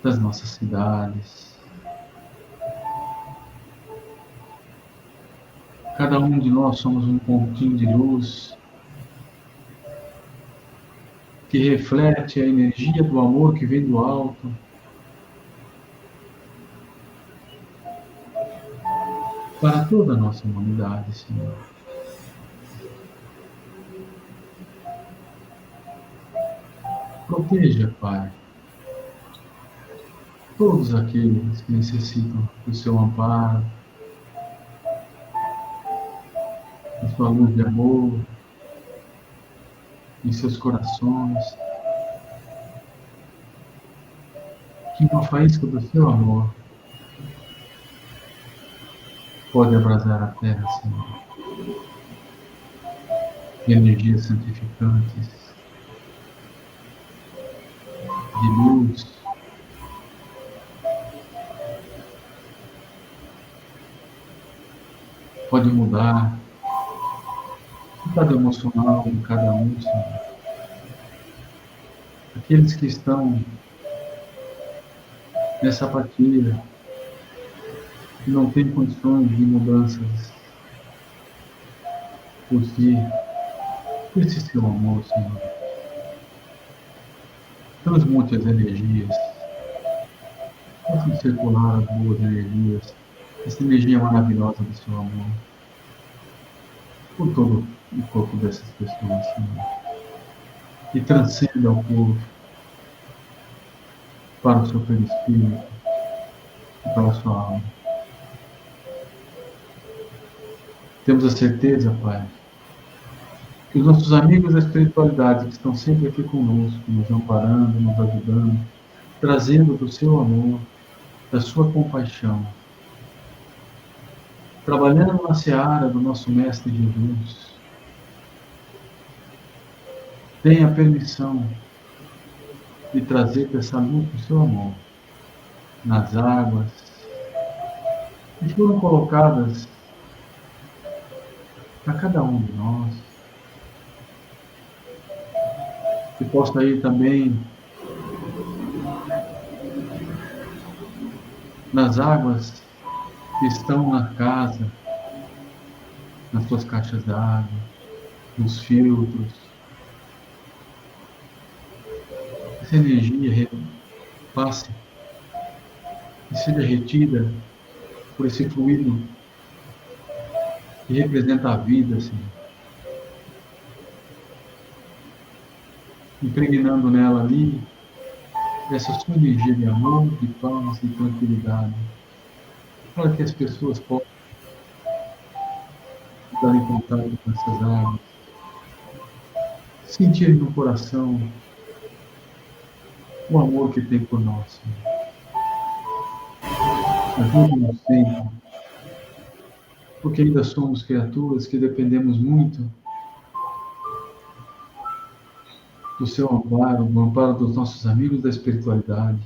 das nossas cidades. Cada um de nós somos um pontinho de luz que reflete a energia do amor que vem do alto. Para toda a nossa humanidade, Senhor. Proteja, Pai, todos aqueles que necessitam do seu amparo, da sua luz de amor, em seus corações. Que uma faísca do seu amor pode abrasar a terra, Senhor. De energias santificantes, de luz, pode mudar o estado emocional de cada um, Senhor. Aqueles que estão nessa apatia, que não têm condições de mudanças por si, por esse seu amor, Senhor. Transmute as energias, faça circular as boas energias, essa energia maravilhosa do seu amor, por todo o corpo dessas pessoas, Senhor. E transcenda o corpo para o seu perispírito e para a sua alma. Temos a certeza, Pai, que os nossos amigos da espiritualidade que estão sempre aqui conosco, nos amparando, nos ajudando, trazendo do seu amor, da sua compaixão, trabalhando na seara do nosso Mestre Jesus, tenha a permissão de trazer essa luz do seu amor nas águas que foram colocadas para cada um de nós, que possa ir também nas águas que estão na casa, nas suas caixas d'água, nos filtros. Essa energia passe e seja retida por esse fluido que representa a vida, Senhor. Impregnando nela ali essa sua energia de amor, de paz e tranquilidade, para que as pessoas possam estar em contato com essas águas, sentir no coração o amor que tem por nós, Senhor. Ajude-nos sempre, porque ainda somos criaturas que dependemos muito do seu amparo, do amparo dos nossos amigos da espiritualidade.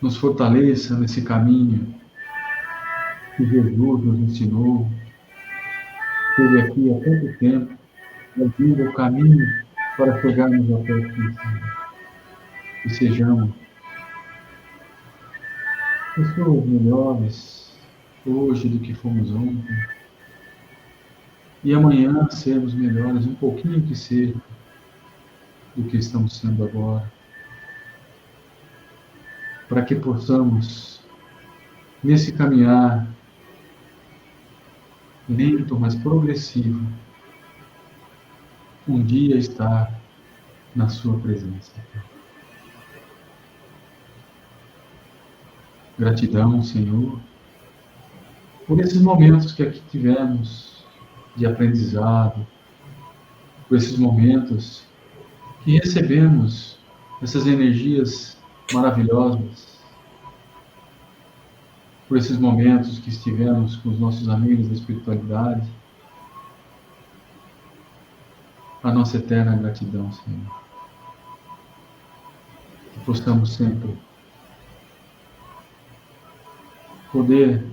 Nos fortaleça nesse caminho que Jesus nos ensinou, esteve aqui há tanto tempo, abrindo o caminho para chegarmos até aqui, Senhor. E sejamos pessoas melhores hoje do que fomos ontem. e amanhã sermos melhores, um pouquinho que seja, do que estamos sendo agora, para que possamos, nesse caminhar lento, mas progressivo, um dia estar na sua presença. Gratidão, Senhor, por esses momentos que aqui tivemos de aprendizado, por esses momentos que recebemos essas energias maravilhosas, por esses momentos que estivemos com os nossos amigos da espiritualidade. A nossa eterna gratidão, Senhor. Que possamos sempre poder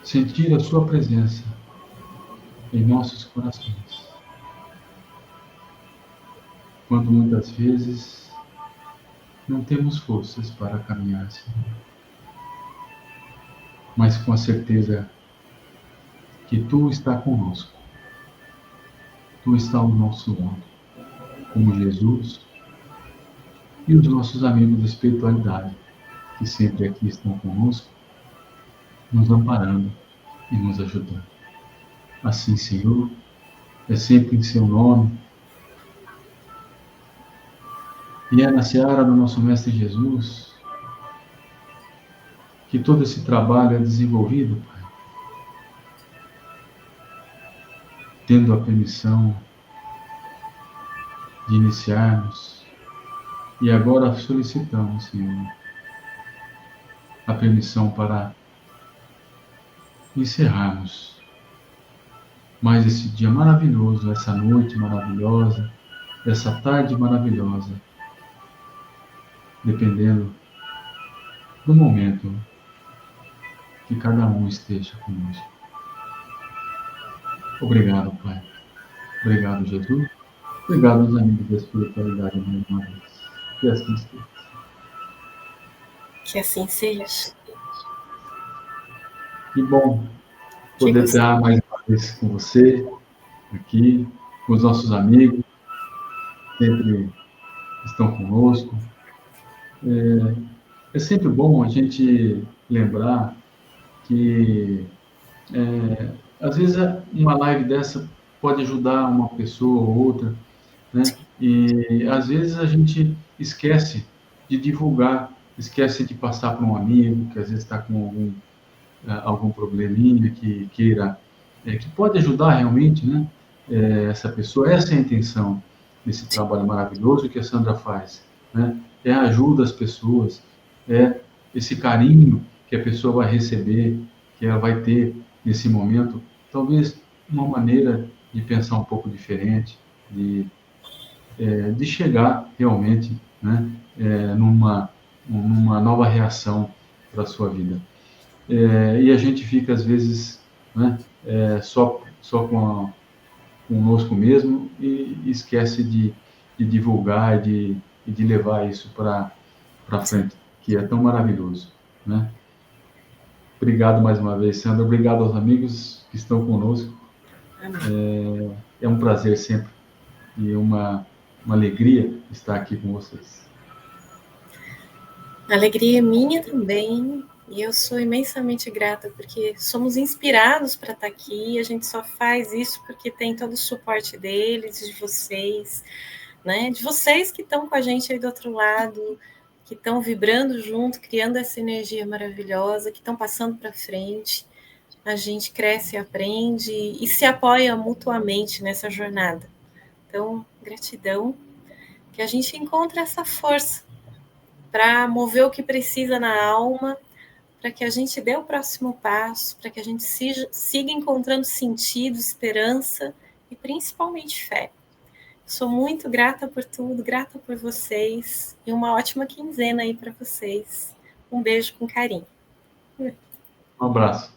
sentir a sua presença em nossos corações. Quando muitas vezes não temos forças para caminhar, Senhor. Mas com a certeza que Tu está conosco. Tu está ao nosso lado, como Jesus e os nossos amigos da espiritualidade, que sempre aqui estão conosco, nos amparando e nos ajudando. Assim, Senhor, é sempre em Seu nome, e é na seara do nosso Mestre Jesus que todo esse trabalho é desenvolvido, Pai, tendo a permissão de iniciarmos, e agora solicitamos, Senhor, a permissão para encerrarmos mais esse dia maravilhoso, essa noite maravilhosa, essa tarde maravilhosa, dependendo do momento que cada um esteja conosco. Obrigado, Pai. Obrigado, Jesus. Obrigado aos amigos da espiritualidade mais uma vez. Que assim seja. Que assim seja. Que bom poder estar mais uma vez com você, aqui, com os nossos amigos, sempre estão conosco. É sempre bom a gente lembrar que, às vezes, uma live dessa pode ajudar uma pessoa ou outra, né? E, às vezes, a gente esquece de divulgar, esquece de passar para um amigo que, às vezes, está com algum probleminha que queira, que pode ajudar realmente, né? Essa pessoa. Essa é a intenção desse trabalho maravilhoso que a Sandra faz, né? É a ajuda às pessoas, é esse carinho que a pessoa vai receber, que ela vai ter nesse momento, talvez uma maneira de pensar um pouco diferente, de chegar realmente, né, numa nova reação para a sua vida. E a gente fica, às vezes, né, só conosco mesmo e esquece de divulgar e de levar isso para frente, que é tão maravilhoso, né? Obrigado mais uma vez, Sandra. Obrigado aos amigos que estão conosco. É um prazer sempre e uma alegria estar aqui com vocês. A alegria é minha também, e eu sou imensamente grata, porque somos inspirados para estar aqui, e a gente só faz isso porque tem todo o suporte deles, de vocês, né? De vocês que estão com a gente aí do outro lado, que estão vibrando junto, criando essa energia maravilhosa, que estão passando para frente. A gente cresce, aprende e se apoia mutuamente nessa jornada. Então, gratidão, que a gente encontre essa força para mover o que precisa na alma, para que a gente dê o próximo passo, para que a gente siga encontrando sentido, esperança e principalmente fé. Sou muito grata por tudo, grata por vocês e uma ótima quinzena aí para vocês. Um beijo com carinho. Um abraço.